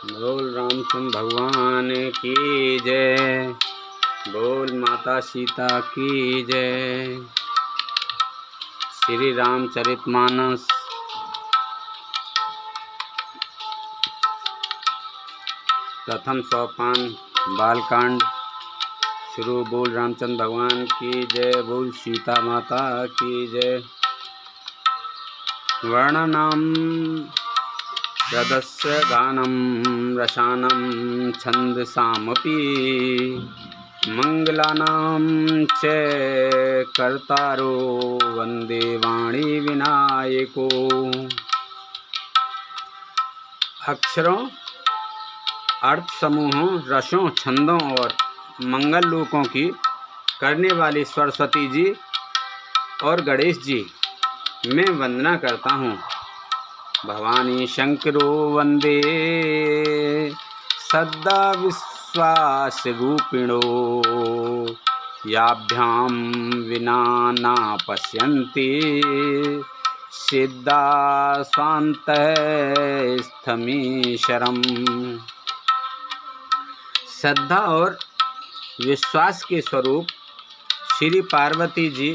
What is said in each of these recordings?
बोल रामचंद्र भगवान की जय। बोल माता सीता की जय। श्री रामचरितमानस प्रथम सोपान बालकांड शुरू। बोल रामचंद्र भगवान की जय। बोल सीता माता की जय। वर्णनम रदस्य गानं रसानं छन्दसामपि मंगलानां च कर्तारो वंदे वाणी विनायको। अक्षरों, अर्थ समूहों, रसों, छंदों और मंगल लोकों की करने वाली सरस्वती जी और गणेश जी मैं वंदना करता हूँ। भवानी शंकरो वंदे सद्दा विश्वास रूपिणो याभ्याम विना न पश्यन्ति सिद्धा स्वांत स्थमीशरम। श्रद्धा और विश्वास के स्वरूप श्री पार्वती जी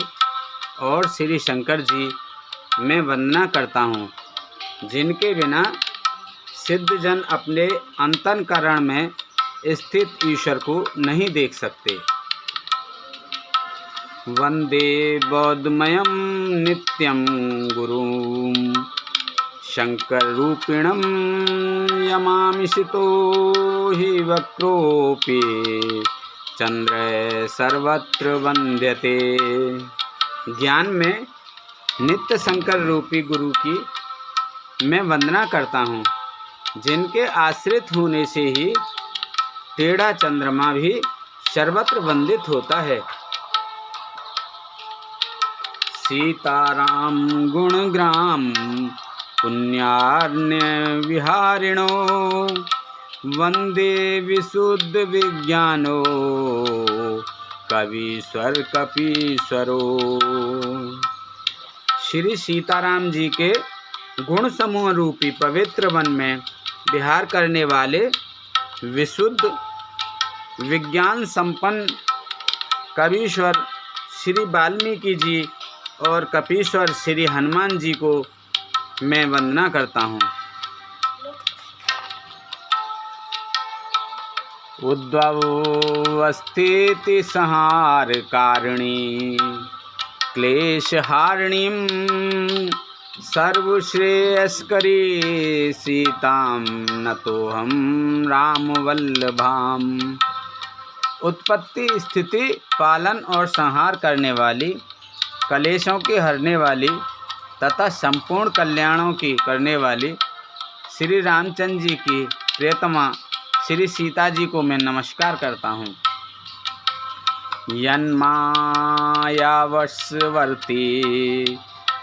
और श्री शंकर जी मैं वंदना करता हूँ, जिनके बिना सिद्ध जन अपने अंतःकरण में स्थित ईश्वर को नहीं देख सकते। वंदे बौद्धमयं नित्यं गुरुं शंकर रूपिणं यमामिषितो हि वक्रोऽपि चंद्र सर्वत्र वंद्यते। ज्ञान में नित्य शंकर रूपी गुरु की मैं वंदना करता हूँ, जिनके आश्रित होने से ही टेढ़ा चंद्रमा भी सर्वत्र वंदित होता है। सीताराम गुणग्राम पुण्यार्ण्य विहारिणो वंदे विशुद्ध विज्ञानो कवीश्वर कपीश्वरो। श्री सीताराम जी के गुण समूह रूपी पवित्र वन में विहार करने वाले विशुद्ध विज्ञान संपन्न कवीश्वर श्री वाल्मीकि जी और कपीश्वर श्री हनुमान जी को मैं वंदना करता हूँ। उद्भवस्थिति संहार कारिणी क्लेशहारिणीं सर्वश्रेयस्करी सीतां नतोऽहं रामवल्लभाम्। उत्पत्ति, स्थिति, पालन और संहार करने वाली, कलेशों की हरने वाली तथा संपूर्ण कल्याणों की करने वाली श्री रामचंद्र जी की प्रियतमा श्री सीता जी को मैं नमस्कार करता हूँ। यन्मायावशवर्ती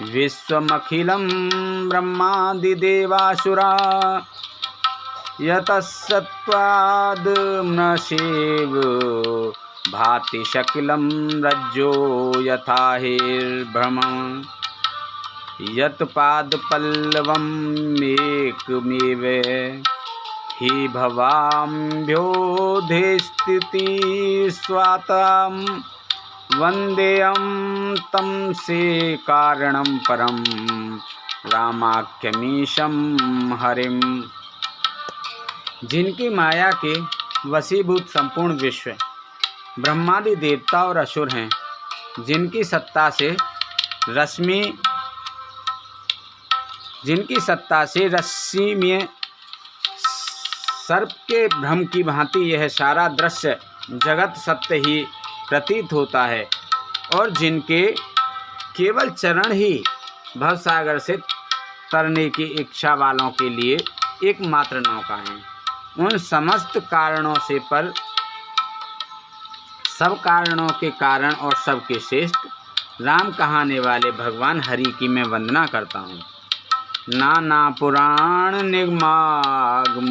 विश्वमखिलं ब्रह्मादिदेवासुरा यतस्सत्त्वाद् भाति शकिलं रज्जो यथा हिर्भ्रमं यत्पादपल्लवमेकमेव हि भवाम्भ्योऽधिष्ठिति स्वातं वन्देऽहं तं से कारणं परं रामाख्यमीशं हरिं। जिनकी माया के वशीभूत संपूर्ण विश्व ब्रह्मादि देवता और असुर हैं, जिनकी सत्ता से रस्सी में सर्प के भ्रम की भांति यह सारा दृश्य जगत सत्य ही प्रतीत होता है, और जिनके केवल चरण ही भवसागर से तरने की इच्छा वालों के लिए एकमात्र नौका है। उन समस्त कारणों से पर सब कारणों के कारण और सबके श्रेष्ठ राम कहाने वाले भगवान हरि की मैं वंदना करता हूँ। नाना पुराण निगमागम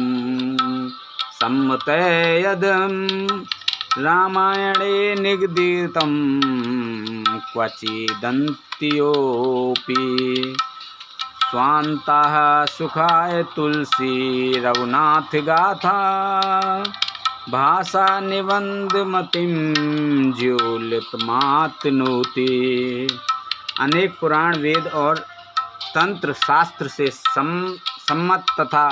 सम्मतयदं रामायणे निगदितं क्वचिदन्त्योऽपि स्वांतः सुखाय तुलसी रघुनाथ गाथा भाषा निबंध मतिम ज्योलित मातनोति। अनेक पुराण वेद और तंत्र शास्त्र से सम्मत तथा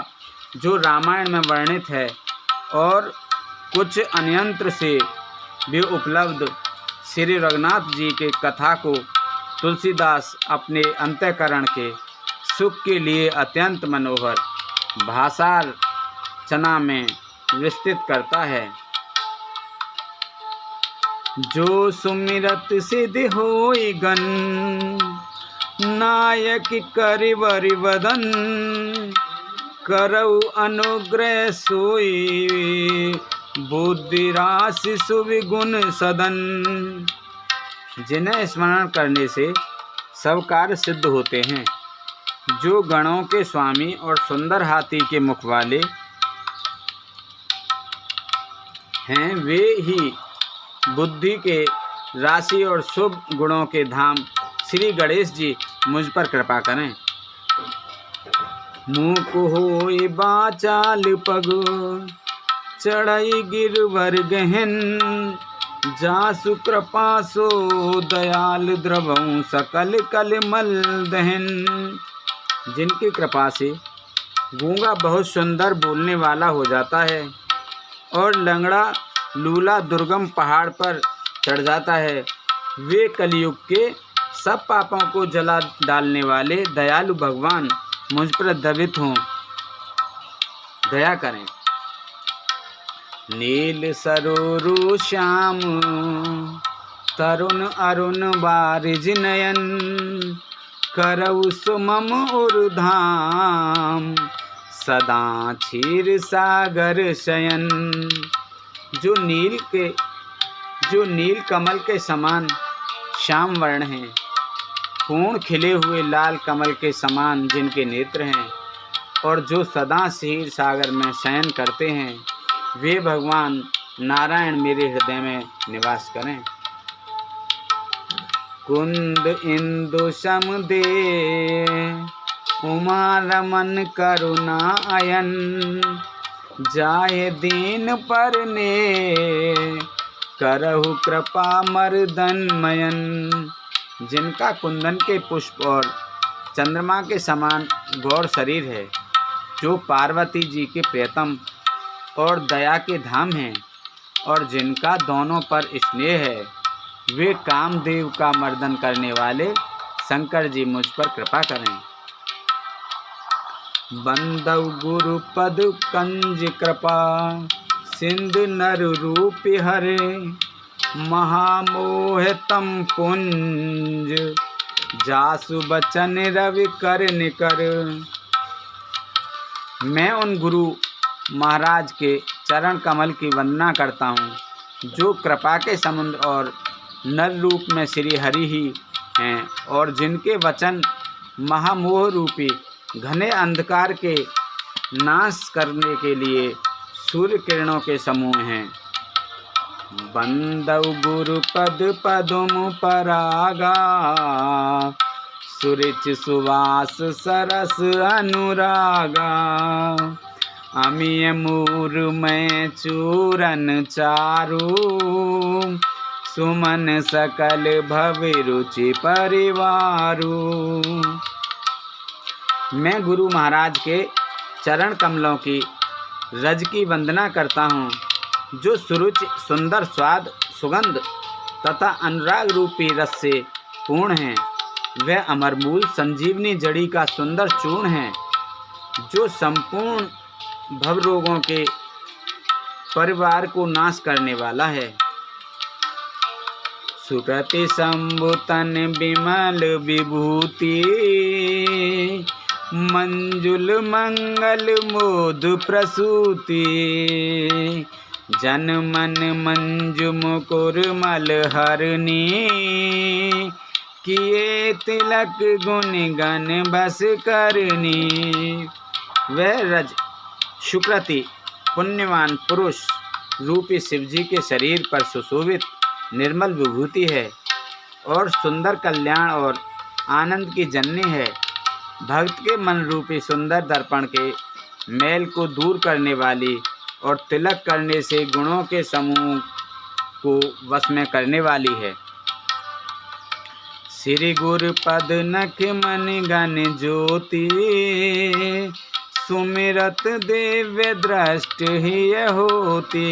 जो रामायण में वर्णित है और कुछ अन्यंत्र से भी उपलब्ध श्री रघुनाथ जी के कथा को तुलसीदास अपने अंतःकरण के सुख के लिए अत्यंत मनोहर भाषा रचना में विस्तृत करता है। जो सुमिरत सिद्धि होई गन नायक करिवर वदन करऊ अनुग्रह सोई बुद्धि राशि सुविगुण सदन। जिन्हें स्मरण करने से सब कार्य सिद्ध होते हैं। जो गणों के स्वामी और सुंदर हाथी के मुख वाले हैं वे ही बुद्धि के राशि और शुभ गुणों के धाम श्री गणेश जी मुझ पर कृपा करें। मुख होई बाचाल पग चढ़ई गिरवर गहन जासु कृपा सो दयाल द्रवं सकल कलमल दहन। जिनकी कृपा से गूंगा बहुत सुंदर बोलने वाला हो जाता है और लंगड़ा लूला दुर्गम पहाड़ पर चढ़ जाता है। वे कलयुग के सब पापों को जला डालने वाले दयालु भगवान मुझ पर दबित हों, दया करें। नील सरोरु श्याम तरुण अरुण बारिज नयन करऊ सुमम उर्धाम सदा क्षीर सागर शयन। जो नील कमल के समान श्याम वर्ण हैं, पूर्ण खिले हुए लाल कमल के समान जिनके नेत्र हैं और जो सदा क्षीर सागर में शयन करते हैं, वे भगवान नारायण मेरे हृदय में निवास करें। कुंद इंदु समदे उमा रमन करुणा अयन जाय दीन पर ने करहु कृपा मर्दन मयन। जिनका कुंदन के पुष्प और चंद्रमा के समान गौर शरीर है, जो पार्वती जी के प्रियतम और दया के धाम हैं और जिनका दोनों पर स्नेह है, वे कामदेव का मर्दन करने वाले शंकर जी मुझ पर कृपा करें। बंदव गुरु पद कंज कृपा सिंधु नर रूप हरे महामोहतम पुंज जासु बचन रवि कर निकर। मैं उन गुरु महाराज के चरण कमल की वंदना करता हूँ, जो कृपा के समुद्र और नर रूप में श्री हरि ही हैं और जिनके वचन महामोह रूपी घने अंधकार के नाश करने के लिए सूर्य किरणों के समूह हैं। बंदव गुरु पद पदुम परागा सुरिच सुवास सरस अनुरागा अमीय मूर में चूरन चारू सुमन सकल भवि रुचि परिवारू। मैं गुरु महाराज के चरण कमलों की रज की वंदना करता हूँ, जो सुरुचि सुंदर स्वाद सुगंध तथा अनुराग रूपी रस से पूर्ण हैं। वह अमरमूल संजीवनी जड़ी का सुंदर चूर्ण है, जो संपूर्ण भव रोगों के परिवार को नाश करने वाला है। सुरति संभुतन विमल विभूति मंजुल मंगल मोद प्रसूति जन मन मंजु मुकुर मल हरनी किए तिलक गुण गण बस करनी। वह रज शुक्रति पुण्यवान पुरुष रूपी शिवजी के शरीर पर सुशोभित निर्मल विभूति है और सुंदर कल्याण और आनंद की जननी है। भक्त के मन रूपी सुंदर दर्पण के मैल को दूर करने वाली और तिलक करने से गुणों के समूह को वश में करने वाली है। श्री गुरु पद नख मन गण ज्योति, सुमिरत दिव्य दृष्ट ही होती।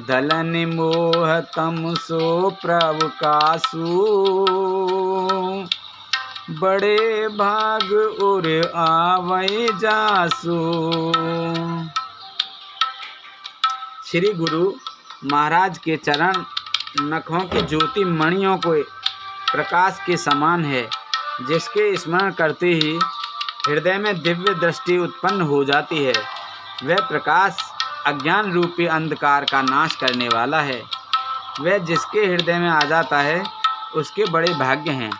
दलन मोह तम सो प्रभु कासु, बड़े भाग उर आवै जासु। श्री गुरु महाराज के चरण नखों की ज्योति मणियों को प्रकाश के समान है, जिसके स्मरण करते ही हृदय में दिव्य दृष्टि उत्पन्न हो जाती है। वह प्रकाश अज्ञान रूपी अंधकार का नाश करने वाला है। वह जिसके हृदय में आ जाता है उसके बड़े भाग्य हैं।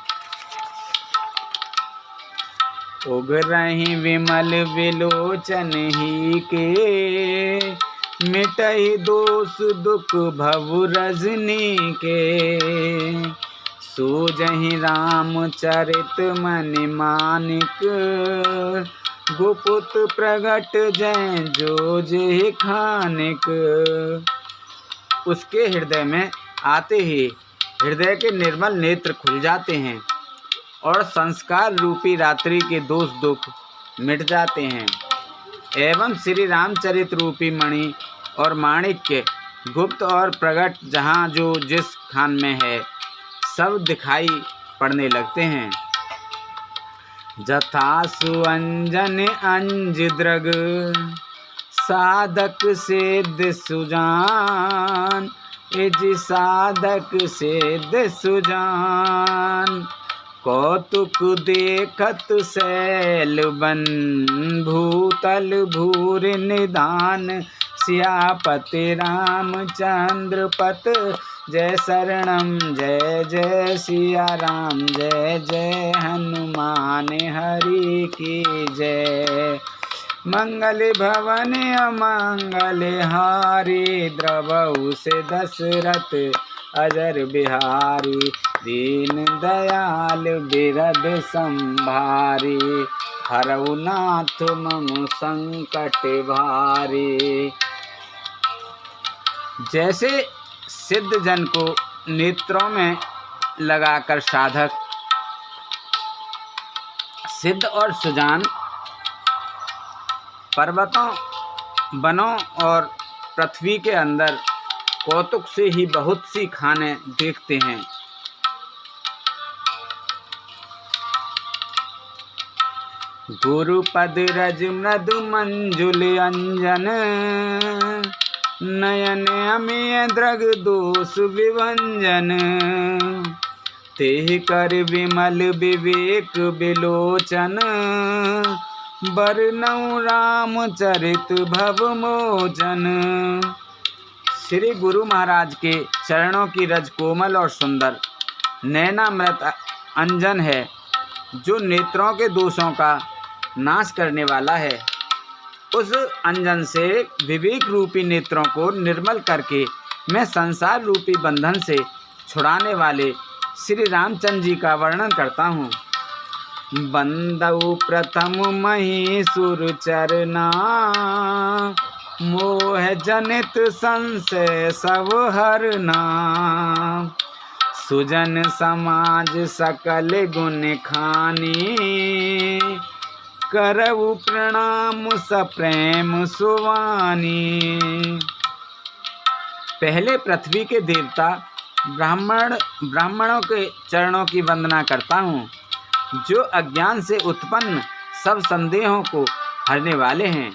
उगरहि विमल विलोचन ही के, मिटहि दोष दुख भव रजनी के। सूझहि रामचरित मनि मानिक, गुपुत प्रगट जय जो जे खानिक। उसके हृदय में आते ही हृदय के निर्मल नेत्र खुल जाते हैं और संस्कार रूपी रात्रि के दोष दुख मिट जाते हैं। एवं श्री रामचरित रूपी मणि और माणिक्य गुप्त और प्रगट जहाँ जो जिस खान में है सब दिखाई पड़ने लगते हैं। जथा सुअंजन अंज द्रग, साधक सिद्ध सुजान। इज साधक सिद्ध सुजान, कौतुक देखत शैल बन। भूतल भूर निधान, सियापति रामचंद्र पत। जय शरणम जय जय सिया राम, जय जय हनुमान हरि की जय। मंगल भवन अमंगल हारी, द्रवहु से दशरथ अजर बिहारी। दीन दयाल बिरद संभारी, हरऊ नाथ मम संकट भारी। जैसे सिद्ध जन को नेत्रों में लगाकर साधक सिद्ध और सुजान पर्वतों, वनों और पृथ्वी के अंदर कौतुक से ही बहुत सी खाने देखते हैं। गुरुपद रज मृदु मंजुल अंजन, नयन अमिय द्रग दोष विभंजन। तेह कर विमल विवेक विलोचन, बरनऊ रामचरित भव मोचन। श्री गुरु महाराज के चरणों की रज कोमल और सुंदर, नैनामृत अंजन है, जो नेत्रों के दोषों का नाश करने वाला है। उस अंजन से विवेक रूपी नेत्रों को निर्मल करके मैं संसार रूपी बंधन से छुड़ाने वाले श्री रामचंद्र जी का वर्णन करता हूँ। बंदऊ प्रथम महीसुर चरना, मोह जनित संशय सब हरना। सुजन समाज सकल गुण खानी, करऊ प्रणाम सप्रेम सुवानी। पहले पृथ्वी के देवता ब्राह्मणों के चरणों की वंदना करता हूँ, जो अज्ञान से उत्पन्न सब संदेहों को हरने वाले हैं।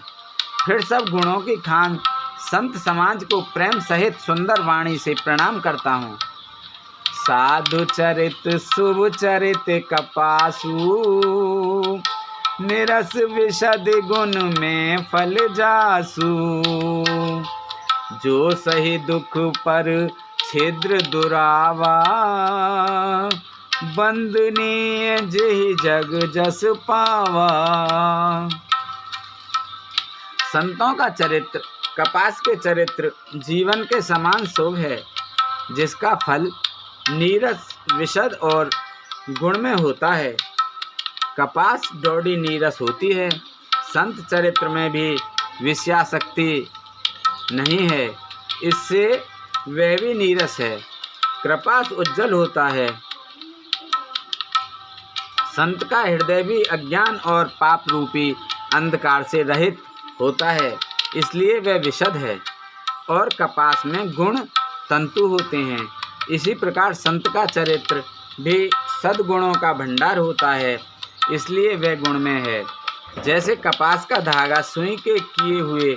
फिर सब गुणों की खान संत समाज को प्रेम सहित सुंदर वाणी से प्रणाम करता हूँ। साधु चरित शुभ चरित कपासु, निरस विशद गुण में फल जासु। जो सही दुख पर छिद्र दुरावा, बंदनीय जेहि जग जस पावा। संतों का चरित्र कपास के चरित्र जीवन के समान शुभ है, जिसका फल नीरस विशद और गुण में होता है। कपास डोडी नीरस होती है। संत चरित्र में भी विषयासक्ति नहीं है, इससे वह भी नीरस है। कपास उज्जवल होता है। संत का हृदय भी अज्ञान और पाप रूपी अंधकार से रहित होता है, इसलिए वह विशद है। और कपास में गुण तंतु होते हैं। इसी प्रकार संत का चरित्र भी सद्गुणों का भंडार होता है, इसलिए वह गुणमय है। जैसे कपास का धागा सुई के किए हुए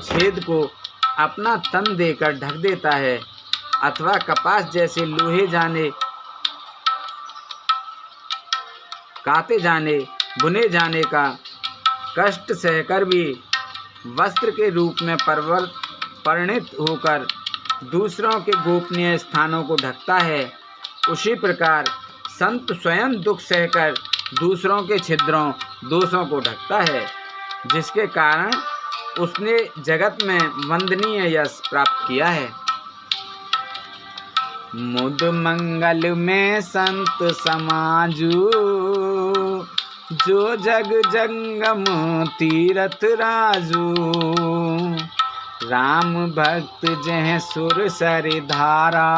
छेद को अपना तन देकर ढक देता है, अथवा कपास जैसे लोहे जाने, काते जाने, बुने जाने का कष्ट सहकर भी वस्त्र के रूप में परिणित होकर दूसरों के गोपनीय स्थानों को ढकता है, उसी प्रकार संत स्वयं दुख सहकर दूसरों के छिद्रों दोषों को ढकता है, जिसके कारण उसने जगत में वंदनीय यश प्राप्त किया है। मुद मंगल में संत समाजू, जो जग जंगम तीरथ राजू। राम भक्त जह सुर सरि धारा,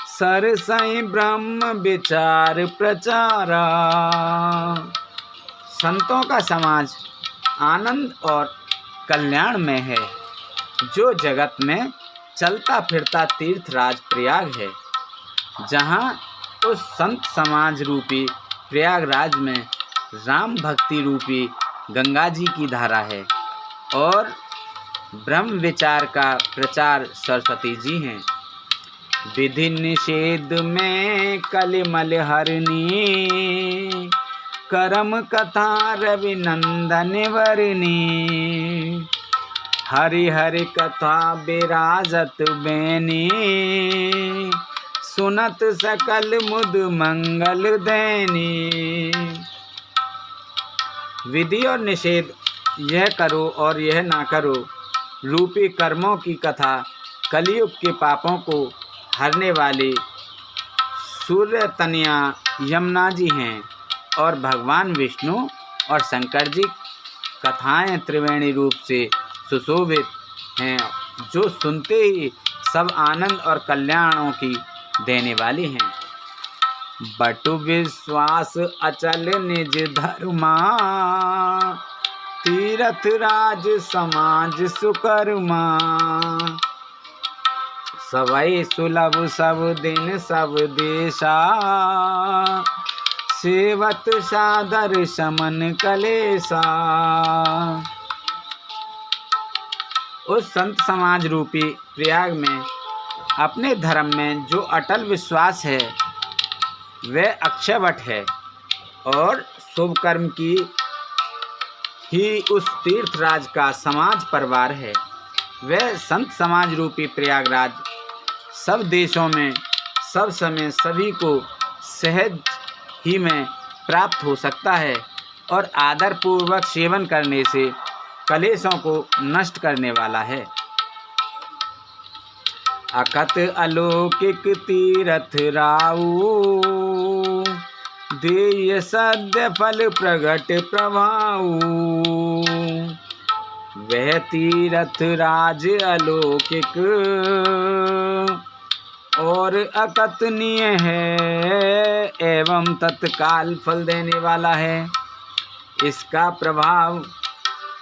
सरसई ब्रह्म विचार प्रचारा। संतों का समाज आनंद और कल्याण में है, जो जगत में चलता फिरता तीर्थराज प्रयाग है, जहाँ उस संत समाज रूपी प्रयागराज में राम भक्ति रूपी गंगा जी की धारा है और ब्रह्म विचार का प्रचार सरस्वती जी हैं। विधि निषेध में कलिमल हरनी, करम कथा रवि नंदन वरनी। हरि हरि कथा विराजत बेनी, सुनत सकल मुद मंगल देनी। विधि और निषेध, यह करो और यह ना करो रूपी कर्मों की कथा कलयुग के पापों को हरने वाली सूर्य तनया यमुना जी हैं, और भगवान विष्णु और शंकर जी कथाएं त्रिवेणी रूप से सुशोभित हैं, जो सुनते ही सब आनंद और कल्याणों की देने वाली हैं। बटु विश्वास अचल निज धर्मा, तीरथ राज समाज सुकर्मा। सवै सुलभ सब दिन सब देशा, सेवत सादर समन कलेसा। उस संत समाज रूपी प्रयाग में अपने धर्म में जो अटल विश्वास है, वह अक्षयवट है, और शुभ कर्म की ही उस तीर्थराज का समाज परिवार है। वह संत समाज रूपी प्रयागराज सब देशों में सब समय सभी को सहज ही में प्राप्त हो सकता है, और आदर पूर्वक सेवन करने से कलेशों को नष्ट करने वाला है। अकत अलौकिक तीरथ राऊ, देय सद्य फल प्रगट प्रभाऊ। वह तीरथ राज अलौकिक और अकथनीय है, एवं तत्काल फल देने वाला है। इसका प्रभाव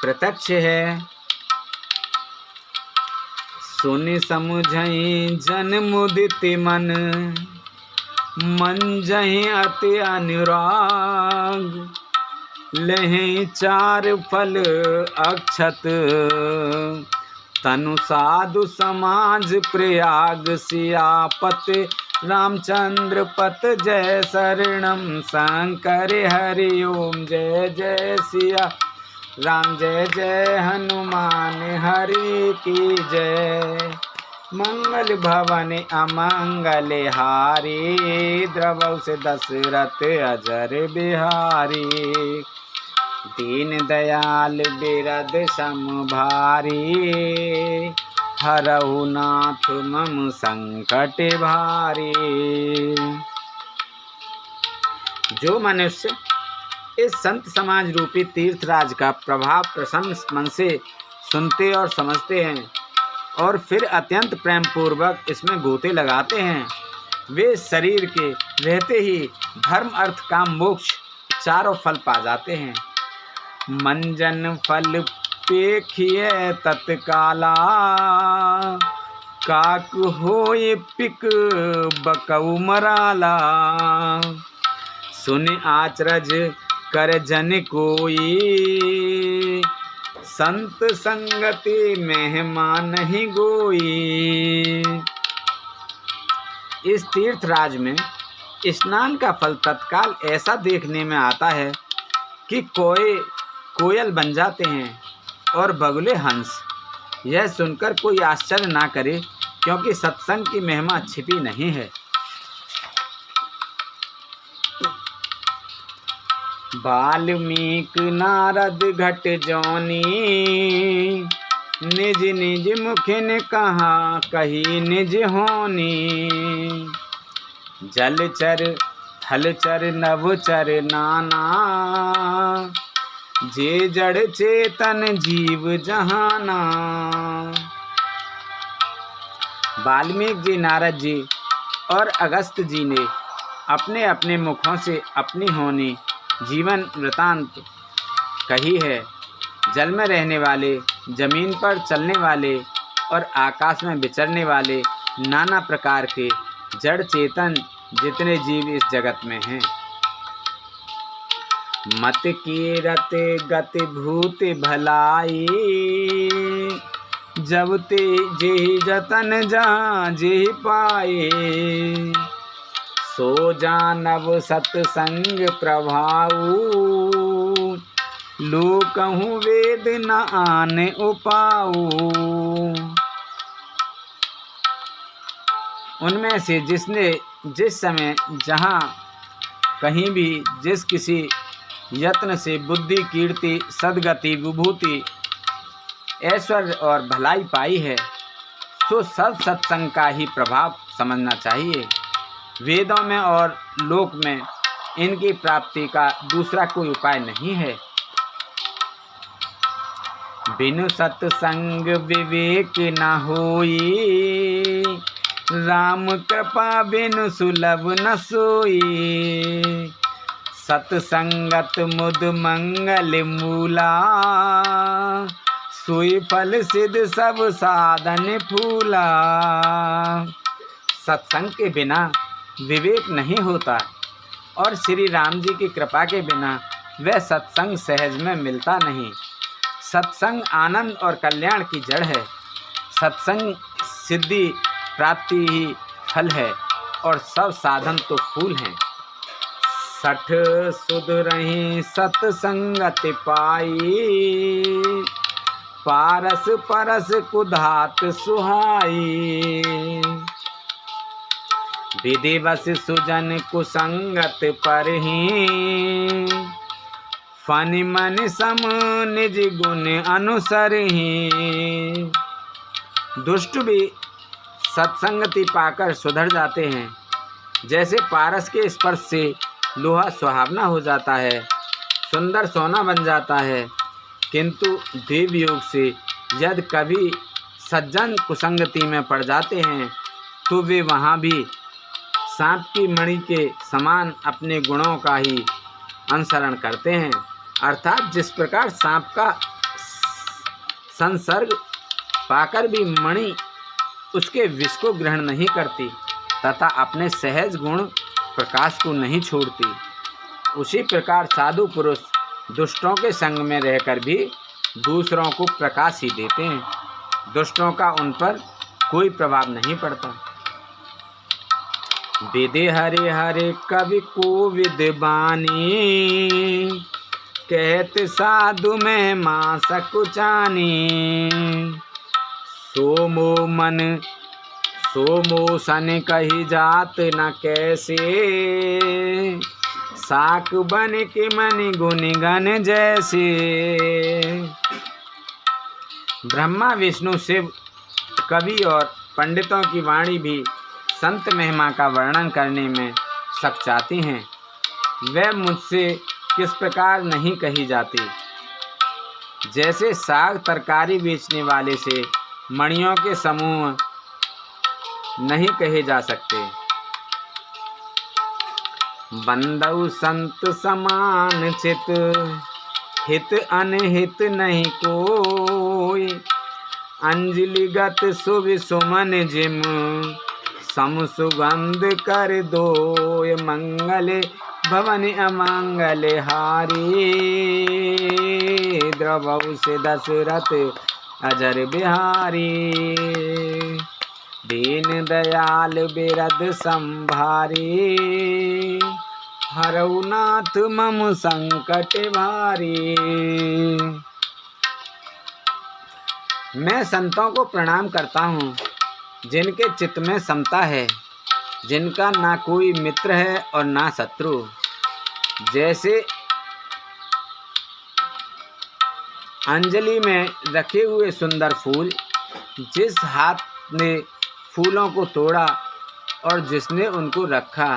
प्रत्यक्ष है। सुनि समुझई जन मुदित मन, मन जहि अति अनुराग। लहि चार फल अक्षत, तनु साधु समाज प्रयाग। सियापत रामचंद्र पत जय शरणम, शंकर हरि ओम जय जय सिया राम, जय जय हनुमान हरि की जय। मंगल भवन अमंगल हारी, द्रवौ से दशरथ अजर बिहारी। दीन दयाल बिरद सम भारी, हरहु नाथ मम संकट भारी। जो मनुष्य इस संत समाज रूपी तीर्थराज का प्रभाव प्रसन्न मन से सुनते और समझते हैं और फिर अत्यंत प्रेम पूर्वक इसमें गोते लगाते हैं, वे शरीर के रहते ही धर्म अर्थ काम मोक्ष चारों फल पा जाते हैं। मंजन फल पेखिए तत्काला, काक होए पिक बकऊ मराला। सुन आचरज कर जन कोई, संत संगति मेहमान नहीं गोई। इस तीर्थराज में स्नान का फल तत्काल ऐसा देखने में आता है कि कोयल बन जाते हैं और बगुले हंस। यह सुनकर कोई आश्चर्य ना करे, क्योंकि सत्संग की महिमा छिपी नहीं है। वाल्मीकि नारद घट जोनी, निज निज मुखिन कहा कही निज होनी। जलचर थलचर नवचर नाना, जे जड़ चेतन जीव जहाना। वाल्मीकि जी, नारद जी और अगस्त जी ने अपने अपने मुखों से अपनी होनी जीवन वृतांत कही है। जल में रहने वाले, जमीन पर चलने वाले और आकाश में विचरने वाले नाना प्रकार के जड़ चेतन जितने जीव इस जगत में हैं। मत की रते गति भूत भलाई, जब ते जेहि जतन जहाँ जेहि पाए। सो जानव सत्संग प्रभाऊ, लोकहु वेद न आने उपाऊ। उनमें से जिसने जिस समय जहाँ कहीं भी जिस किसी यत्न से बुद्धि कीर्ति सद्गति विभूति ऐश्वर्य और भलाई पाई है, सो सब सत्संग का ही प्रभाव समझना चाहिए। वेदों में और लोक में इनकी प्राप्ति का दूसरा कोई उपाय नहीं है। बिनु सत्संग विवेक न होई, राम कृपा बिनु सुलभ न सोई। सत्संगत मुद मंगल मूला, सोई फल सिद्ध सब साधन फूला। सत्संग के बिना विवेक नहीं होता और श्री राम जी की कृपा के बिना वह सत्संग सहज में मिलता नहीं। सत्संग आनंद और कल्याण की जड़ है। सत्संग सिद्धि प्राप्ति ही फल है और सब साधन तो फूल हैं। सठ सुध रही सत्संगत पाई, पारस परस कुधात सुहाई। विधिवश सुजन कुसंगत परहि, फनि मन सम निज गुण अनुसरहि। दुष्ट भी सत्संगति पाकर सुधर जाते हैं। जैसे पारस के स्पर्श से लोहा सुहावना हो जाता है, सुंदर सोना बन जाता है, किंतु देव योग से यदि कभी सज्जन कुसंगति में पड़ जाते हैं तो वे वहाँ भी सांप की मणि के समान अपने गुणों का ही अनुसरण करते हैं। अर्थात जिस प्रकार सांप का संसर्ग पाकर भी मणि उसके विष को ग्रहण नहीं करती तथा अपने सहज गुण प्रकाश को नहीं छोड़ती, उसी प्रकार साधु पुरुष दुष्टों के संग में रहकर भी दूसरों को प्रकाश ही देते हैं। दुष्टों का उन पर कोई प्रभाव नहीं पड़ता। विदे हरे हरे कवि को विद्वानी, कहत साधु में माँ सकुचानी। सोमो सन कही जात न कैसे, साक बन के मन गुण गण जैसे। ब्रह्मा विष्णु शिव कवि और पंडितों की वाणी भी संत महिमा का वर्णन करने में सकचाती हैं। वह मुझसे किस प्रकार नहीं कही जाती। जैसे साग तरकारी बेचने वाले से मणियों के समूह नहीं कहे जा सकते। बंदउ संत समान चित, हित अनहित नहीं कोई। अंजलिगत शुभ सुमन जिम, सम सुगंध कर दोय। मंगल भवन अमंगल हारी, द्रवहु से दशरथ अजर बिहारी। दीन दयाल बिरद संभारी, हरऊ नाथ मम संकट भारी। मैं संतों को प्रणाम करता हूँ जिनके चित्त में समता है, जिनका ना कोई मित्र है और ना शत्रु। जैसे अंजलि में रखे हुए सुंदर फूल, जिस हाथ ने फूलों को तोड़ा और जिसने उनको रखा,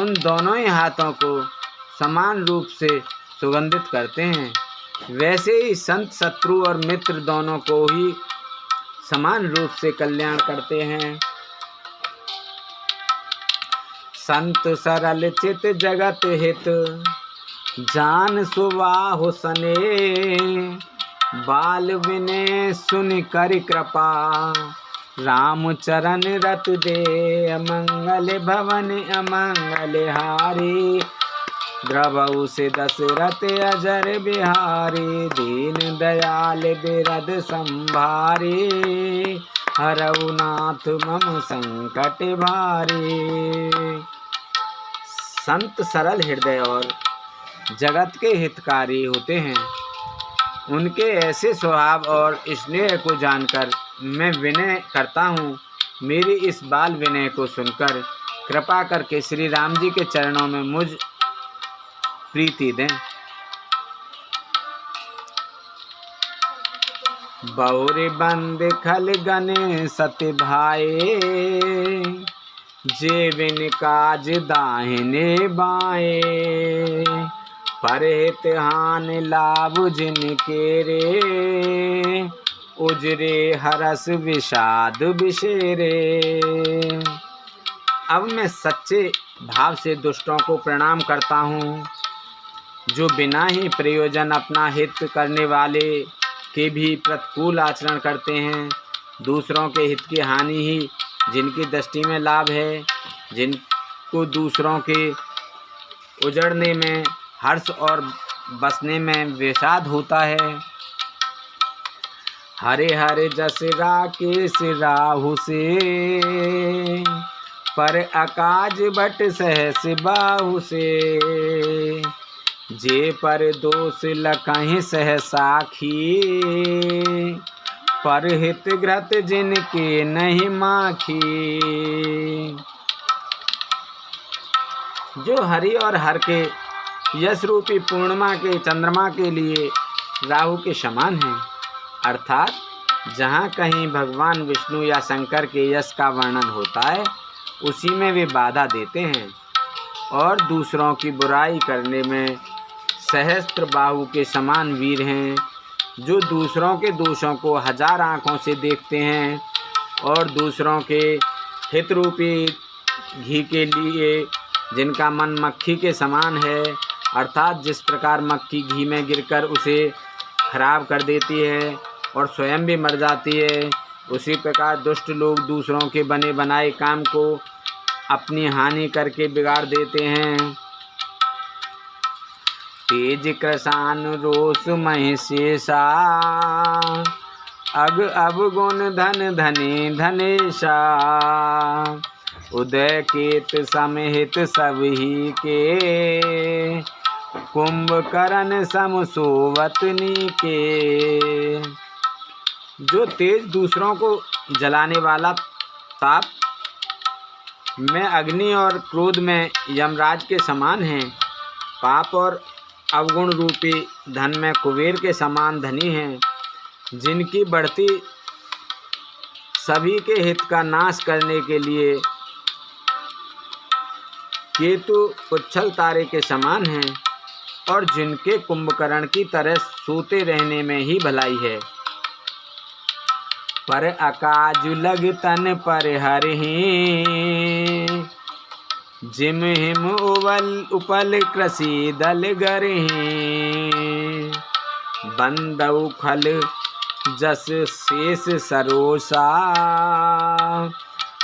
उन दोनों ही हाथों को समान रूप से सुगंधित करते हैं। वैसे ही संत शत्रु और मित्र दोनों को ही समान रूप से कल्याण करते हैं। संत सरल चित जगत हित, जान सुबाहु सने। बाल विनय सुन कर कृपा, राम चरण रत दे। अमंगल भवन अमंगल हारी, द्रवहु से दशरथ अजर बिहारी। दीन दयाल बिरद संभारी, हरऊ नाथ मम संकट भारी। संत सरल हृदय और जगत के हितकारी होते हैं। उनके ऐसे स्वभाव और स्नेह को जानकर मैं विनय करता हूँ। मेरी इस बाल विनय को सुनकर कृपा करके श्री राम जी के चरणों में मुझ प्रीति दें। बहुरी बंद खल गने सति भाए, जे बिन काज दाहिने बाए। परहित हान लाभ जिनके रे, उजरे हरस विषाद बिसेरे। अब मैं सच्चे भाव से दुष्टों को प्रणाम करता हूँ, जो बिना ही प्रयोजन अपना हित करने वाले के भी प्रतिकूल आचरण करते हैं। दूसरों के हित की हानि ही जिनकी दृष्टि में लाभ है, जिनको दूसरों के उजड़ने में हर्ष और बसने में विषाद होता है। हरे हरे जस राकेश राहु से, पर अकाज बट सहस बाहु से। जे पर दोष लकहि सह साखी, पर हित ग्रत जिनके नहीं माखी। जो हरि और हर के यश रूपी पूर्णिमा के चंद्रमा के लिए राहु के समान हैं, अर्थात जहाँ कहीं भगवान विष्णु या शंकर के यश का वर्णन होता है, उसी में वे बाधा देते हैं। और दूसरों की बुराई करने में सहस्त्र बाहु के समान वीर हैं, जो दूसरों के दोषों को हजार आँखों से देखते हैं और दूसरों के हित रूपी घी के लिए जिनका मन मक्खी के समान है, अर्थात जिस प्रकार मक्खी घी में गिरकर उसे खराब कर देती है और स्वयं भी मर जाती है, उसी प्रकार दुष्ट लोग दूसरों के बने बनाए काम को अपनी हानि करके बिगाड़ देते हैं। तेज कृसान रोष महिषेषा, अग अवगुण धन धने धनेशा। उदय केत समिहित सबही के, कुंभकर्ण सम सोवतनी के। जो तेज दूसरों को जलाने वाला ताप में अग्नि और क्रोध में यमराज के समान हैं, पाप और अवगुण रूपी धन में कुबेर के समान धनी हैं, जिनकी बढ़ती सभी के हित का नाश करने के लिए केतु उच्छल तारे के समान हैं और जिनके कुंभकर्ण की तरह सोते रहने में ही भलाई है। पर अकाजु लग तन पर हरहि, जिम हिम उपल कृषि दल गरहि, बंदउ खल जस शेष सरोसा,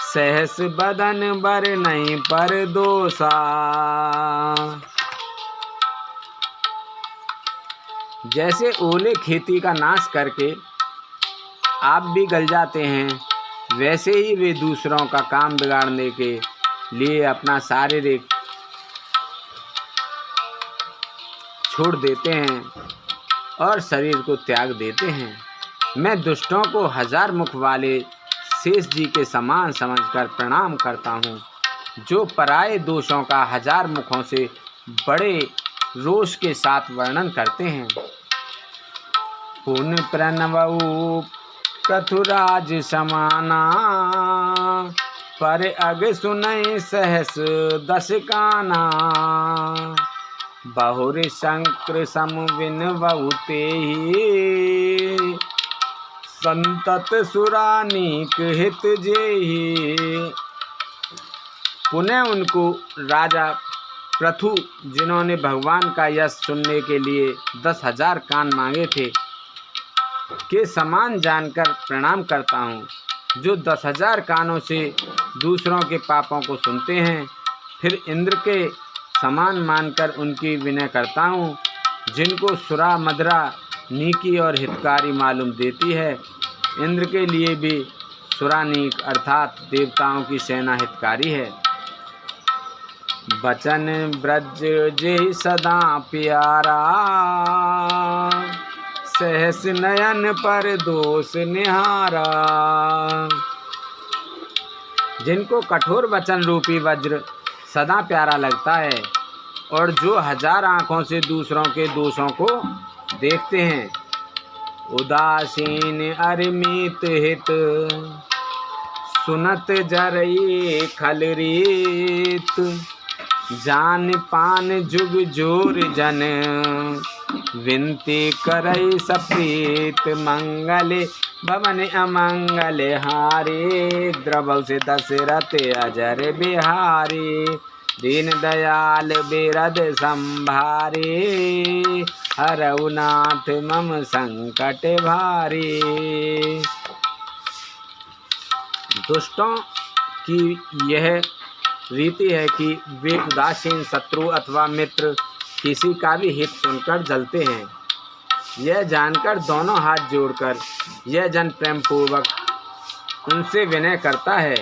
सहस बदन बर नहीं पर दोसा। जैसे ओले खेती का नाश करके आप भी गल जाते हैं, वैसे ही वे दूसरों का काम बिगाड़ने के लिए अपना शारीरिक छोड़ देते हैं और शरीर को त्याग देते हैं। मैं दुष्टों को 1000 मुख वाले शेष जी के समान समझकर प्रणाम करता हूँ, जो पराये दोषों का 1000 मुखों से बड़े रोष के साथ वर्णन करते हैं। पुन प्रणवऊ पृथुराज समाना, पर अग सुनय सहस 10 काना, बहुर शंकर सम विनवऊ तेहि, संतत सुरानीक हित जेहि। पुनः उनको राजा पृथु, जिन्होंने भगवान का यश सुनने के लिए 10,000 कान मांगे थे, के समान जानकर प्रणाम करता हूँ, जो 10,000 कानों से दूसरों के पापों को सुनते हैं। फिर इंद्र के समान मानकर उनकी विनय करता हूँ, जिनको सुरा मदरा नीकी और हितकारी मालूम देती है। इंद्र के लिए भी सुरानीक अर्थात देवताओं की सेना हितकारी है। बचन ब्रज जे सदा प्यारा, सहस नयन पर दोष निहारा। जिनको कठोर वचन रूपी वज्र सदा प्यारा लगता है और जो 1000 आँखों से दूसरों के दोषों को देखते हैं। उदासीन अरिमित हित, सुनत जरई खल रीत, जान पान जुग जोर जन, विनती करई सप्रीत। मंगल भवन अमंगल हारे, द्रवौ से दशरथ अजर बिहारी। दीन दयाल बिरद संभारे, हरऊ नाथ मम संकट भारी। दुष्टों की यह रीति है कि वे उदासीन शत्रु अथवा मित्र किसी का भी हित सुनकर जलते हैं। यह जानकर दोनों हाथ जोड़कर यह जन प्रेम पूर्वक उनसे विनय करता है।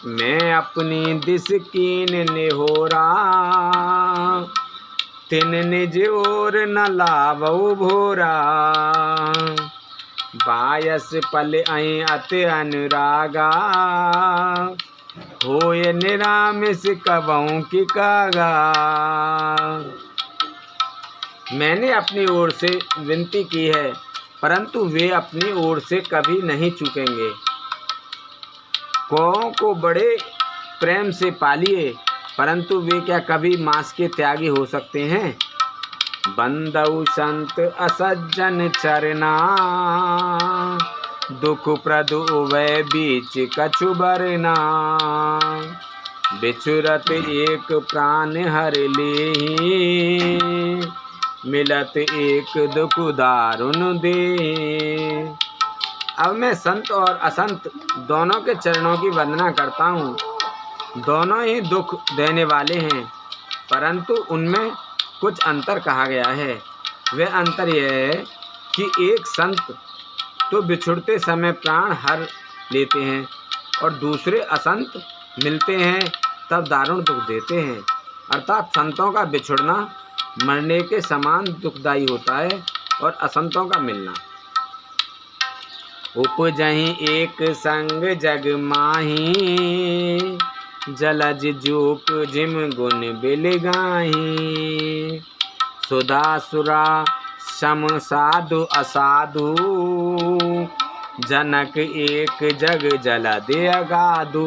मैं अपनी दिस कीन निहोरा, तिन निज ओर न लावऊ भोरा। बायस पल अई अति अनुरागा, होय निरामिस कबहू की कागा। मैंने अपनी ओर से विनती की है, परंतु वे अपनी ओर से कभी नहीं चूकेंगे। कौओं को बड़े प्रेम से पालिए, परंतु वे क्या कभी मांस के त्यागी हो सकते हैं। बंदउ संत असज्जन चरना, दुख प्रद उभय बीच कछु बरना। बिछुरत एक प्राण हर लेहि, मिलत एक दुख दारुण दे। अब मैं संत और असंत दोनों के चरणों की वंदना करता हूँ। दोनों ही दुख देने वाले हैं, परंतु उनमें कुछ अंतर कहा गया है। वह अंतर यह है कि एक संत तो बिछुड़ते समय प्राण हर लेते हैं और दूसरे असंत मिलते हैं तब दारुण दुख देते हैं। अर्थात संतों का बिछुड़ना मरने के समान दुखदायी होता है और असंतों का मिलना। उपजहि एक संग जग माही, जलज जूक जिम गुण बिल गाही। सुधा सुरा सम साधु असाधु, जनक एक जग जल दे अगाधु।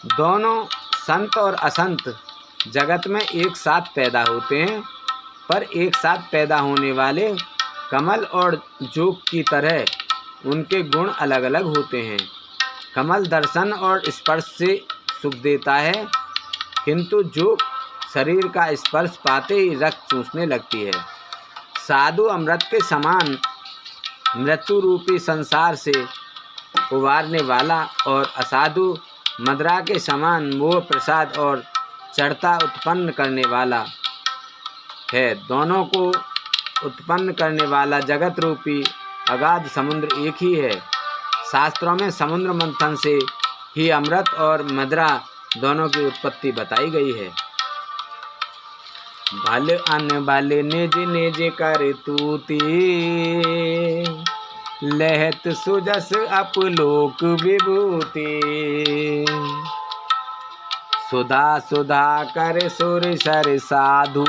दोनों संत और असंत जगत में एक साथ पैदा होते हैं, पर एक साथ पैदा होने वाले कमल और जोग की तरह उनके गुण अलग अलग होते हैं। कमल दर्शन और स्पर्श से सुख देता है, किंतु जोग शरीर का स्पर्श पाते ही रक्त चूसने लगती है। साधु अमृत के समान मृत्यु रूपी संसार से उबारने वाला और असाधु मदिरा के समान मोह प्रसाद और चढ़ता उत्पन्न करने वाला है। दोनों को उत्पन्न करने वाला जगत रूपी अगाध समुद्र एक ही है। शास्त्रों में समुद्र मंथन से ही अमृत और मदिरा दोनों की उत्पत्ति बताई गई है। भल अन भल निज निज कर तूती, लहत सुजस अपलोक विभूति। सुधा सुधा कर सुर सर साधु,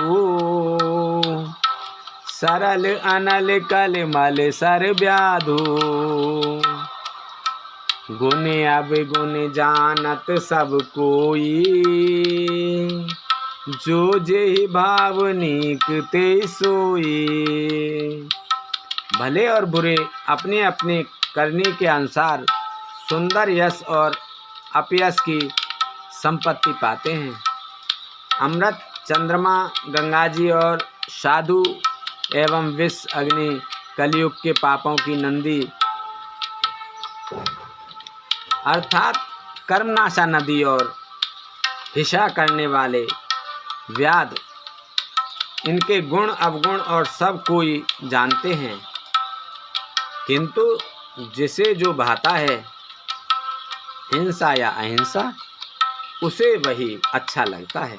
सरल अनल कल मल सर व्याधु। गुण अब गुण जानत सब कोई, जो जेहि भावनिक ते सोई। भले और बुरे अपने अपने करने के अनुसार सुंदर यश और अपयश की संपत्ति पाते हैं। अमृत, चंद्रमा, गंगा जी और साधु एवं विष अग्नि कलयुग के पापों की नंदी अर्थात कर्मनाशा नदी और हिंसा करने वाले व्याध, इनके गुण अवगुण और सब कोई जानते हैं, किंतु जिसे जो भाता है हिंसा या अहिंसा, उसे वही अच्छा लगता है।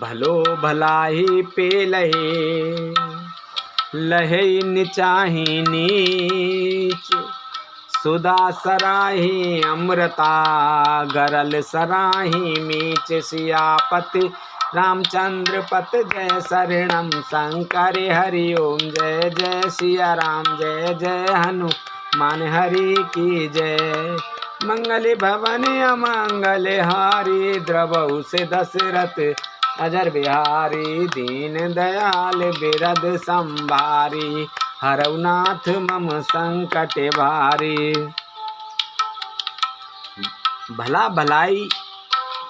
भलो भलाई पे लहे, लहे निचाही नीच। सुधा सराही अमृता, गरल सराही मीच। सियापति रामचंद्र पत जय शरणम शंकर हरि ओम। जय जय सिया राम, जय जय हनुमान हरि की जय। मंगल भवन अमंगल हारी, द्रवहु से दशरथ अजर बिहारी। दीन दयाल बिरद संभारी, हरऊ नाथ मम संकट भारी। भला भलाई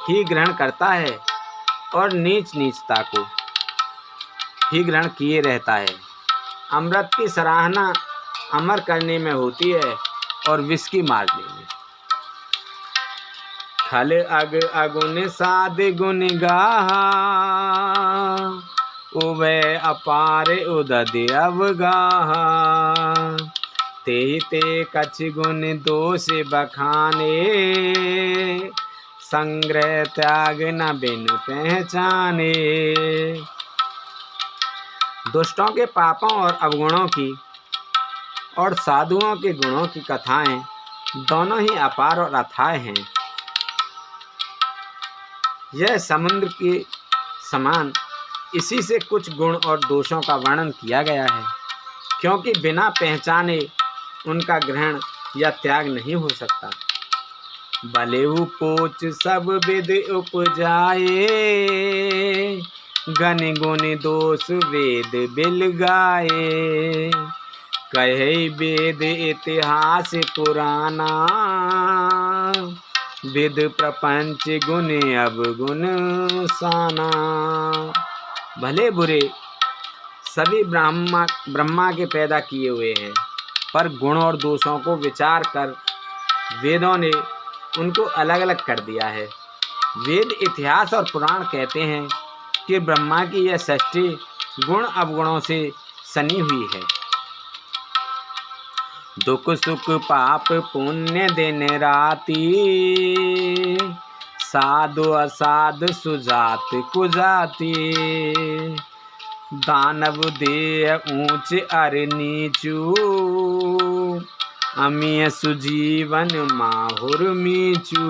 ही ग्रहण करता है और नीच नीचता को ही ग्रहण किए रहता है। अमृत की सराहना अमर करने में होती है और विष की मारने में। खल अग अगुन साध गुण गाहा, उभय अपार उदद अवगाहा। ते ते कछ गुण दोष बखाने, संग्रह त्याग न बिनु पहचाने। दुष्टों के पापों और अवगुणों की और साधुओं के गुणों की कथाएं दोनों ही अपार और अथाह हैं। यह समुद्र के समान इसी से कुछ गुण और दोषों का वर्णन किया गया है, क्योंकि बिना पहचाने उनका ग्रहण या त्याग नहीं हो सकता। बलेहु पोच सब विद उपजाए, गण गुण दोष वेद बिल गाए। कहे वेद इतिहास पुराना, विद प्रपंच गुण अवगुण साना। भले बुरे सभी ब्रह्मा के पैदा किए हुए हैं, पर गुण और दोषों को विचार कर वेदों ने उनको अलग अलग कर दिया है। वेद, इतिहास और पुराण कहते हैं कि ब्रह्मा की यह सृष्टि गुण अवगुणों से सनी हुई है। दुख सुख पाप पुण्य दिन राति, साधु असाध सुजात कुजाति। दानव देह ऊंच अर नीचू, अमीय सुजीवन माहुर मीचू।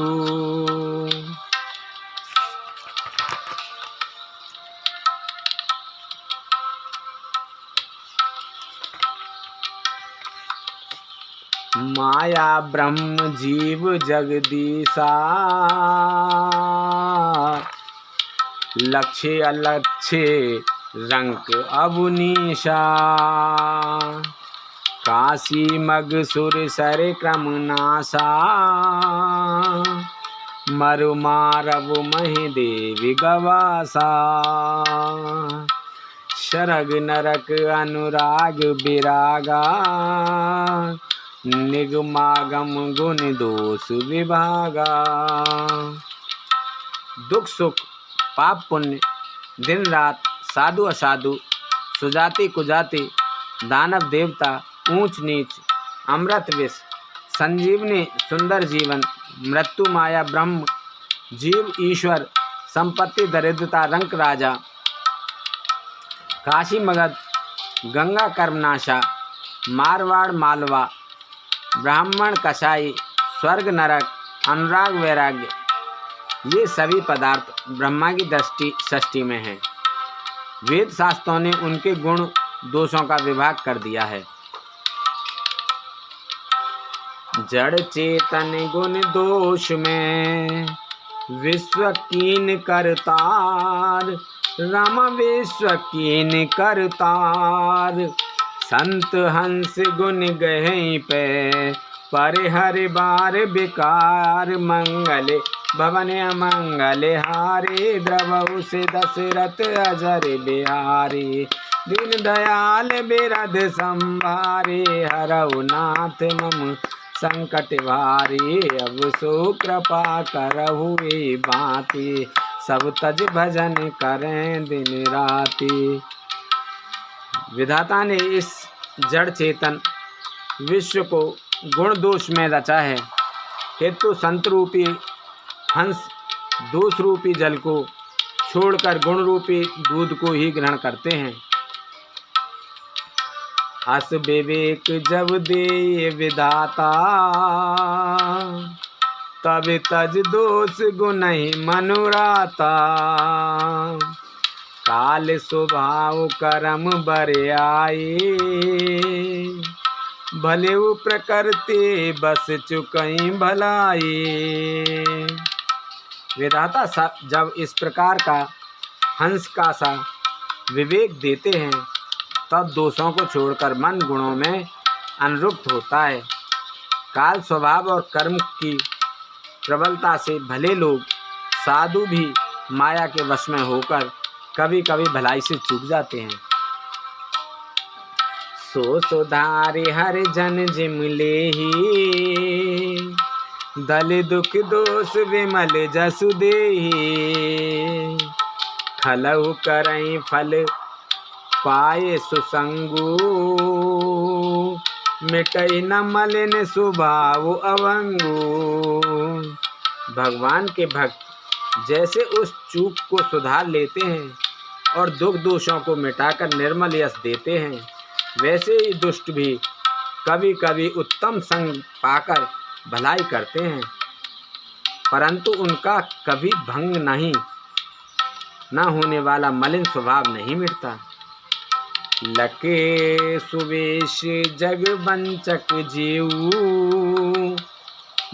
माया ब्रह्म जीव जगदीशा, लक्ष्य अलक्ष्य रंक अबुनीशा। काशी मगसुर सर क्रम नासा, मरु मारव महि देवी गवासा। शरग नरक अनुराग विरागा, निगमागम गुण दोष विभागा। दुख सुख पाप पुण्य दिन रात साधु असाधु सुजाति कुजाति दानव देवता ऊंच नीच अमृत विष संजीवनी सुंदर जीवन मृत्यु माया ब्रह्म जीव ईश्वर संपत्ति दरिद्रता रंक राजा काशी मगध गंगा कर्मनाशा मारवाड़ मालवा ब्राह्मण कसाई स्वर्ग नरक अनुराग वैराग्य, ये सभी पदार्थ ब्रह्मा की दृष्टि षष्ठी में हैं। वेद शास्त्रों ने उनके गुण दोषों का विभाग कर दिया है। जड़ चेतन गुण दोष में विश्व कीन करतार, राम विश्व कीन करतार। संत हंस गुण गहे पे परिहर बार विकार, मंगल भवन अमंगल हारे द्रवहु से दशरथ अजर बिहारी। दीन दयाल बिरध संभारे, हरऊ नाथ मम संकट भारी। अब सो कृपा करहु ए बाती, सब तज भजन करें दिन राति। विधाता ने इस जड़ चेतन विश्व को गुण दोष में रचा है, किंतु संत रूपी हंस दोष रूपी जल को छोड़कर गुण रूपी दूध को ही ग्रहण करते हैं। अस विवेक जब दे विधाता, तब तज दोष गुण ही मनुराता। काल स्वभाव कर्म बरियाई, भले प्रकृति बस चुकई भलाई। विधाता जब इस प्रकार का हंस का सा विवेक देते हैं, तब दोषों को छोड़कर मन गुणों में अनुरुक्त होता है। काल स्वभाव और कर्म की प्रबलता से भले लोग साधु भी माया के वश में होकर कभी कभी भलाई से चूक जाते हैं। सो सुधारे हर जन जिम लेहि, दल दुख दोष विमल जसु देहि। खलहु करई फल पाए सुसंगु, मिटई न मलिन स्वभाव अवंगु। भगवान के भक्त जैसे उस चूक को सुधार लेते हैं और दुख दोषों को मिटाकर निर्मल यश देते हैं, वैसे ही दुष्ट भी कभी कभी उत्तम संग पाकर भलाई करते हैं, परंतु उनका कभी भंग नहीं न होने वाला मलिन स्वभाव नहीं मिटता। लके सुवेश जग वंचक जीव,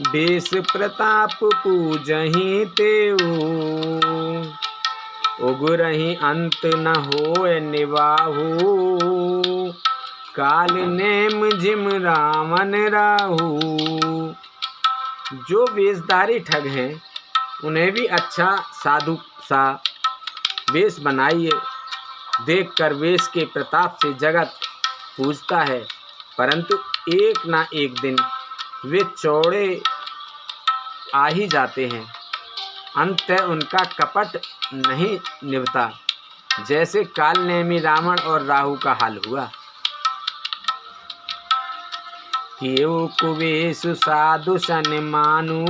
बेस प्रताप पूजहि तेऊ। उगुरहि अंत न होए निवाहु, काल नेम जिम रावण राहु। जो वेशधारी ठग हैं, उन्हें भी अच्छा साधु सा वेश बनाइए। देखकर वेश के प्रताप से जगत पूजता है, परंतु एक ना एक दिन वे चौड़े आ ही जाते हैं। अंततः उनका कपट नहीं निभता, जैसे कालनेमी रावण और राहु का हाल हुआ। केउ कुवेश साधु सन मानु,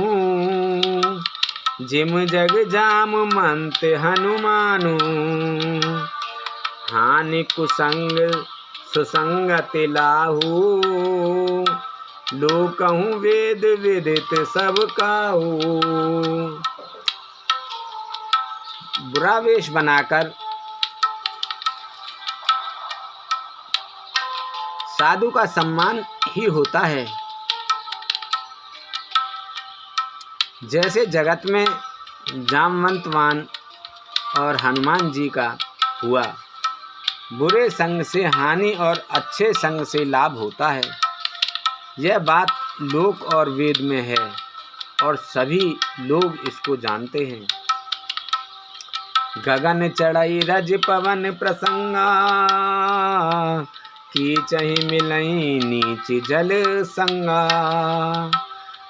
जिम जग जाम मंत हनुमानु। हानि कुसंग सुसंगति लाहू, लोकहु वेद विदित सब काहू। बुरा वेश बनाकर साधु का सम्मान ही होता है, जैसे जगत में जामवंतवान और हनुमान जी का हुआ। बुरे संग से हानि और अच्छे संग से लाभ होता है। यह बात लोक और वेद में है और सभी लोग इसको जानते हैं। गगन चढ़ई रज पवन प्रसंगा, कीचहि मिलई नीच जल संगा।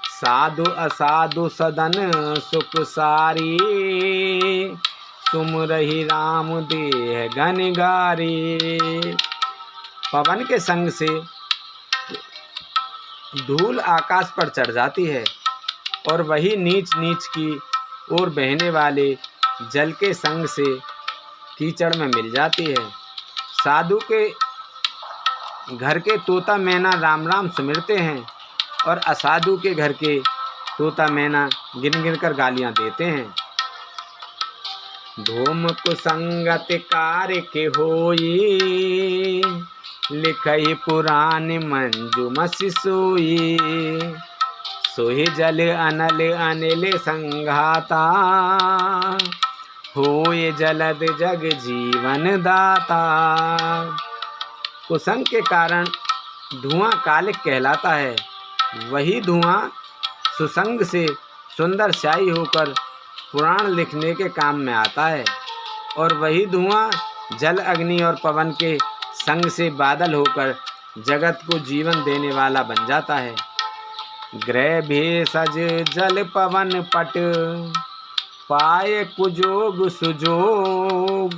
साधु असाधु सदन सुख सारी, सुमरहि राम देह गनगारी। पवन के संग से धूल आकाश पर चढ़ जाती है और वही नीच नीच की ओर बहने वाले जल के संग से कीचड़ में मिल जाती है। साधु के घर के तोता मैना राम राम सुमिरते हैं और असाधु के घर के तोता मैना गिन गिन कर गालियां देते हैं। धूम कुसंगत कार्य के होई, लिखई पुराण मंजुमसि सोई। सोहि जल अनल अनिल संघाता, होय जलद जग जीवन दाता। कुसंग के कारण धुआं कालिक कहलाता है। वही धुआं सुसंग से सुंदर स्याही होकर पुराण लिखने के काम में आता है और वही धुआं जल अग्नि और पवन के संग से बादल होकर जगत को जीवन देने वाला बन जाता है। ग्रह भेषज जल पवन पट, पाए कुजोग सुजोग।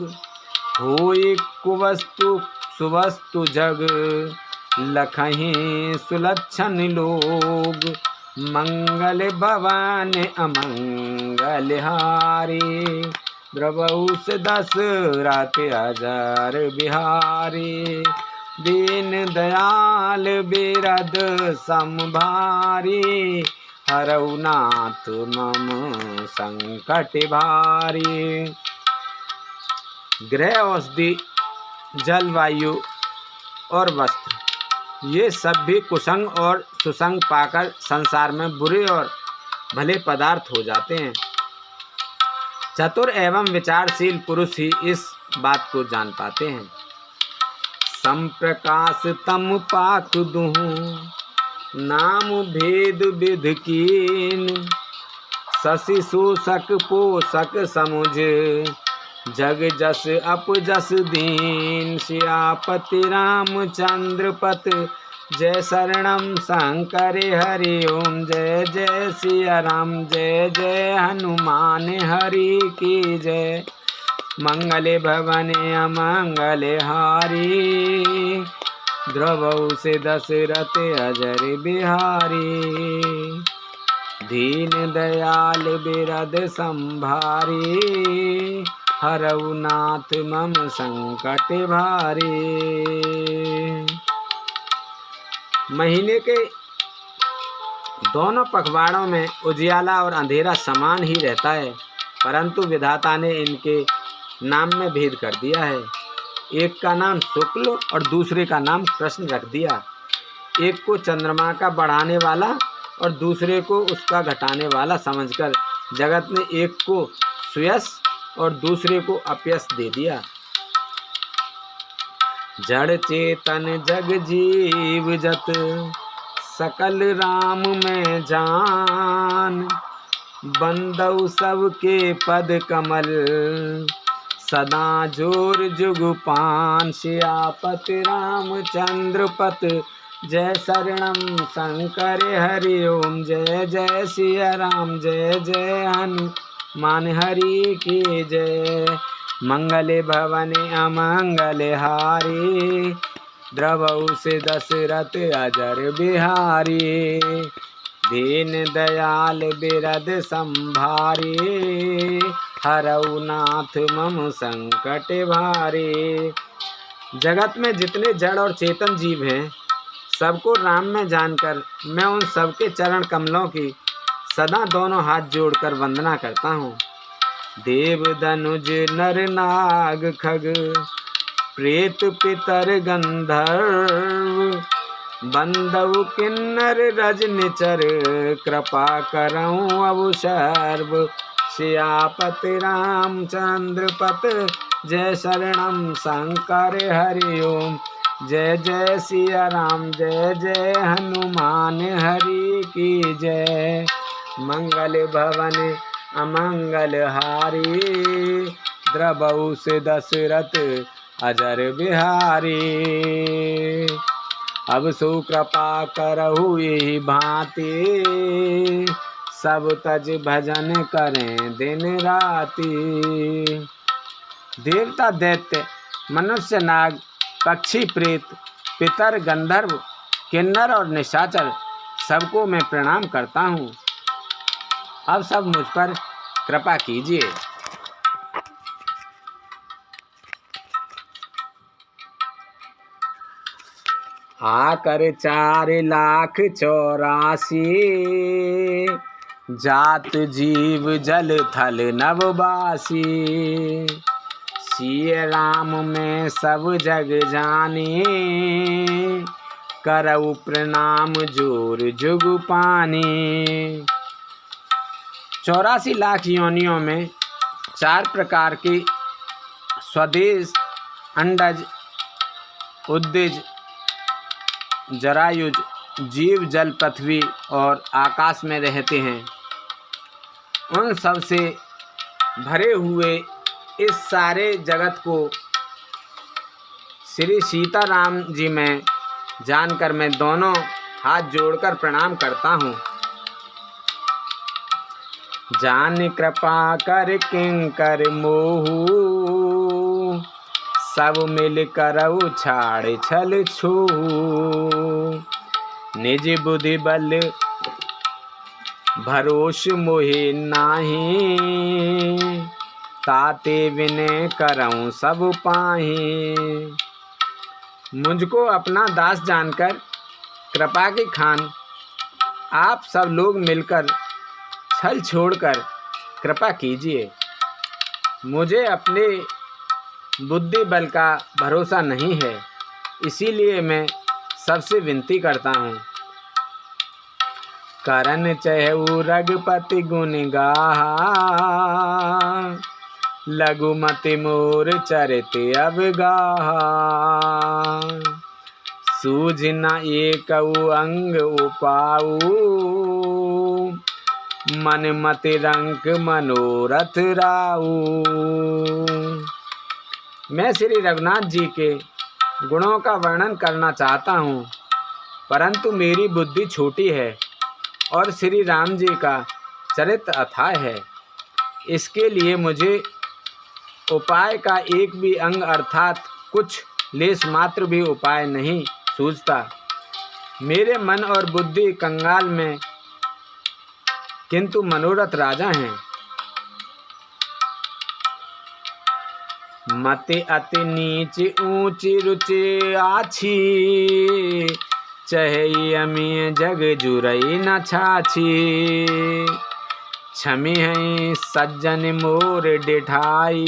होय कुवस्तु सुवस्तु जग, लखहि सुलक्षण लोग। मंगल भवन अमंगल हारी, द्रवउस दशरथ अजर बिहारी। दीन दयाल बिरद संभारी, हरऊ नाथ मम संकट भारी। गृह, औषधि, जलवायु और वस्त्र, ये सब भी कुसंग और सुसंग पाकर संसार में बुरे और भले पदार्थ हो जाते हैं। चतुर एवं विचारशील पुरुष ही इस बात को जान पाते हैं। संप्रकाश तम पाक दुहु, नाम भेद विध कीन। शशि शोषक पोषक समुझ, जग जस अपजस दीन। सियापति रामचंद्र पत, जय शरणम शंकर हरि ओम। जय जय सिया राम, जय जय हनुमान हरि की जय। मंगले भवन अमंगल हारी, द्रवउ से दशरथ अजर बिहारी। दीन दयाल बिरद संभारी, हरऊ नाथ मम संकट भारी। महीने के दोनों पखवाड़ों में उजियाला और अंधेरा समान ही रहता है, परंतु विधाता ने इनके नाम में भेद कर दिया है। एक का नाम शुक्ल और दूसरे का नाम कृष्ण रख दिया। एक को चंद्रमा का बढ़ाने वाला और दूसरे को उसका घटाने वाला समझकर जगत ने एक को सुयश और दूसरे को अपयश दे दिया। जड़ चेतन जग जीव जत, सकल राम में जान। बंदौ सबके पद कमल, सदा जोर जुग पान। सियापति रामचंद्र पत, जय शरणम शंकर हरि ओम। जय जय सिया राम, जय जय हनुमान हरि की जय। मंगल भवन अमंगल हारी, द्रवउ से दशरथ अजर बिहारी। दीन दयाल बिरद संभारी, हरऊ नाथ मम संकट भारी। जगत में जितने जड़ और चेतन जीव हैं, सबको राम में जानकर मैं उन सबके चरण कमलों की सदा दोनों हाथ जोड़कर वंदना करता हूँ। देव धनुज नर नाग खग, प्रेत पितर गंधर्व। बंदव किन्नर रजनिचर कृपा करऊँ अब सर्व सियापति रामचंद्र पत जय शरणम शंकर हरि ओम। जय जय सिया राम जय जय हनुमान हरि की जय। मंगल भवन अमंगल हारी द्रवहु से दशरथ अजर बिहारी। अब सो कृपा करहु यही भांति सब तज भजन करें दिन राति। देवता दैत्य मनुष्य नाग पक्षी प्रेत पितर गंधर्व किन्नर और निशाचर सबको मैं प्रणाम करता हूँ। अब सब मुझ पर कृपा कीजिए। आकर 4,84,000 जात जीव जल थल नववासी। सिय राम में सब जग जाने करऊ प्रणाम जोर जुग पानी। 84 लाख योनियों में 4 प्रकार के स्वदेश अंडज उद्दिज जरायुज जीव जल पृथ्वी और आकाश में रहते हैं। उन सब से भरे हुए इस सारे जगत को श्री सीताराम जी में जानकर मैं दोनों हाथ जोड़कर प्रणाम करता हूँ। जान कृपा कर किंकर मोहू सब मिल करऊ छाड़ छल छूहू। निज बुद्धि बल भरोस मोहे नाही ताते विनय करऊं सब पाही। मुझको अपना दास जानकर कृपा की खान आप सब लोग मिलकर छल छोड़कर कृपा कीजिए। मुझे अपने बुद्धि बल का भरोसा नहीं है, इसीलिए मैं सबसे विनती करता हूँ। करन चहु रघुपति गुण गाहा लघुमति मोर चरित अवगाहा। सूझ न एकऊ अंग उपाऊ मन मति रंक मनोरथ राऊ। मैं श्री रघुनाथ जी के गुणों का वर्णन करना चाहता हूँ, परंतु मेरी बुद्धि छोटी है और श्री राम जी का चरित्र अथाह है। इसके लिए मुझे उपाय का एक भी अंग अर्थात कुछ लेस मात्र भी उपाय नहीं सूझता। मेरे मन और बुद्धि कंगाल में, किंतु मनोरथ राजा हैं। मति अति नीच ऊंची रुचि आछी चहे अमी जग जुरई न छाछी। छमी है सज्जन मोर डिठाई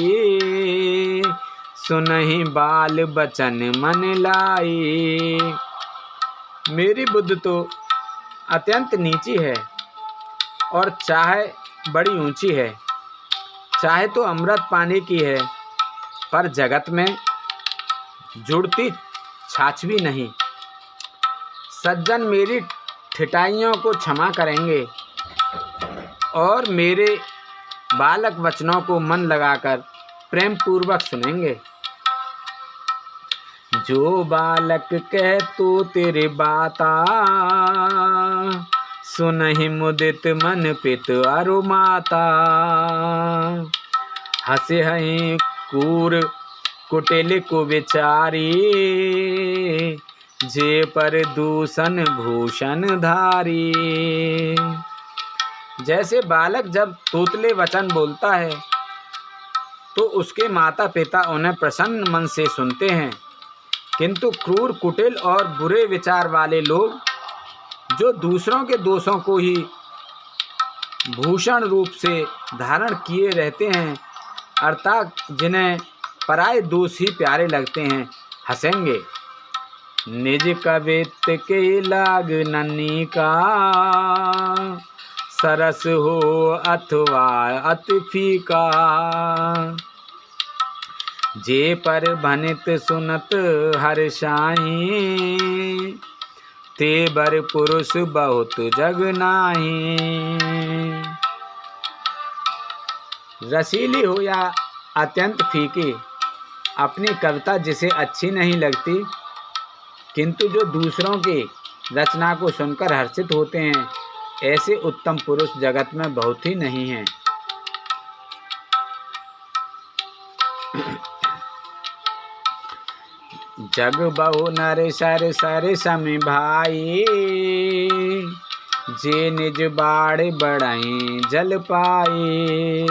सुनहि बाल बचन मन लाई। मेरी बुद्धि तो अत्यंत नीची है और चाहे बड़ी ऊंची है। चाहे तो अमृत पानी की है, पर जगत में जुड़ती छाछ भी नहीं। सज्जन मेरी ठिठाइयों को क्षमा करेंगे और मेरे बालक वचनों को मन लगाकर प्रेम पूर्वक सुनेंगे। जो बालक कह तो तेरे बाता सुनहि मुदित मन पित अरु माता। हंसे हैं कूर कुटिल को विचारी जे पर दूषण भूषण धारी। जैसे बालक जब तोतले वचन बोलता है तो उसके माता पिता उन्हें प्रसन्न मन से सुनते हैं, किंतु क्रूर कुटिल और बुरे विचार वाले लोग जो दूसरों के दोषों को ही भूषण रूप से धारण किए रहते हैं, अर्थात जिन्हें पराये दोष ही प्यारे लगते हैं, हंसेंगे। निज कवित्व के लागननी का, सरस हो अथवा अति फीका। जे पर भनित सुनत हर्षाई, ते बर पुरुष बहुत जग नाही। रसीली हो या अत्यंत फीकी, अपनी कविता जिसे अच्छी नहीं लगती, किंतु जो दूसरों की रचना को सुनकर हर्षित होते हैं, ऐसे उत्तम पुरुष जगत में बहुत ही नहीं हैं। जग बहु नर सर सर सम भाई, जे निज बाड़ बढ़ाई जल पाए।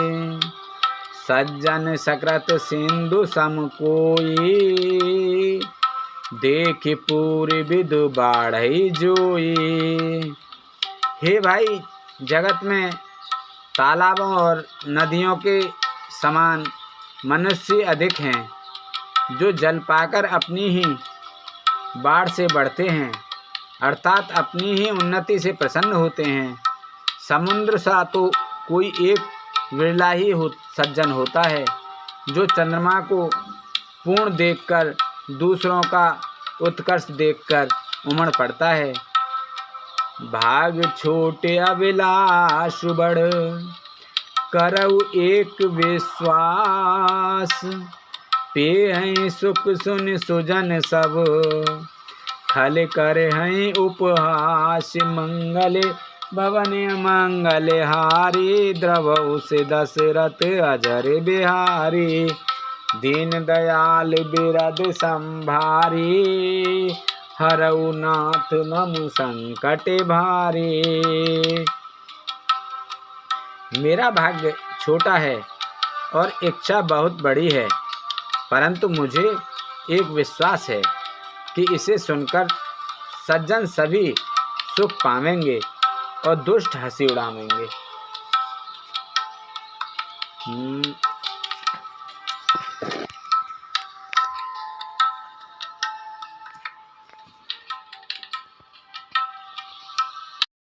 सज्जन सकृत सिंधु सम कोई, देख पूर्व विदु बाढ़ई जोई। हे भाई, जगत में तालाबों और नदियों के समान मनुष्य अधिक हैं, जो जल पाकर अपनी ही बाढ़ से बढ़ते हैं, अर्थात अपनी ही उन्नति से प्रसन्न होते हैं। समुद्र सा तो कोई एक विरला ही सज्जन होता है, जो चंद्रमा को पूर्ण देखकर दूसरों का उत्कर्ष देखकर उमड़ पड़ता है। भाग छोटे अभिलाष बढ़, करऊ एक विश्वास। पे हैं सुख सुन सुजन सब, खल कर हैं उपहास। मंगल भवन मंगल हारी, द्रवौ से दशरथ अजर बिहारी। दीन दयाल बिरद संभारी, हरऊ नाथ मम संकट भारी। मेरा भाग्य छोटा है और इच्छा बहुत बड़ी है, परंतु मुझे एक विश्वास है कि इसे सुनकर सज्जन सभी सुख पावेंगे और दुष्ट हंसी उड़ावेंगे।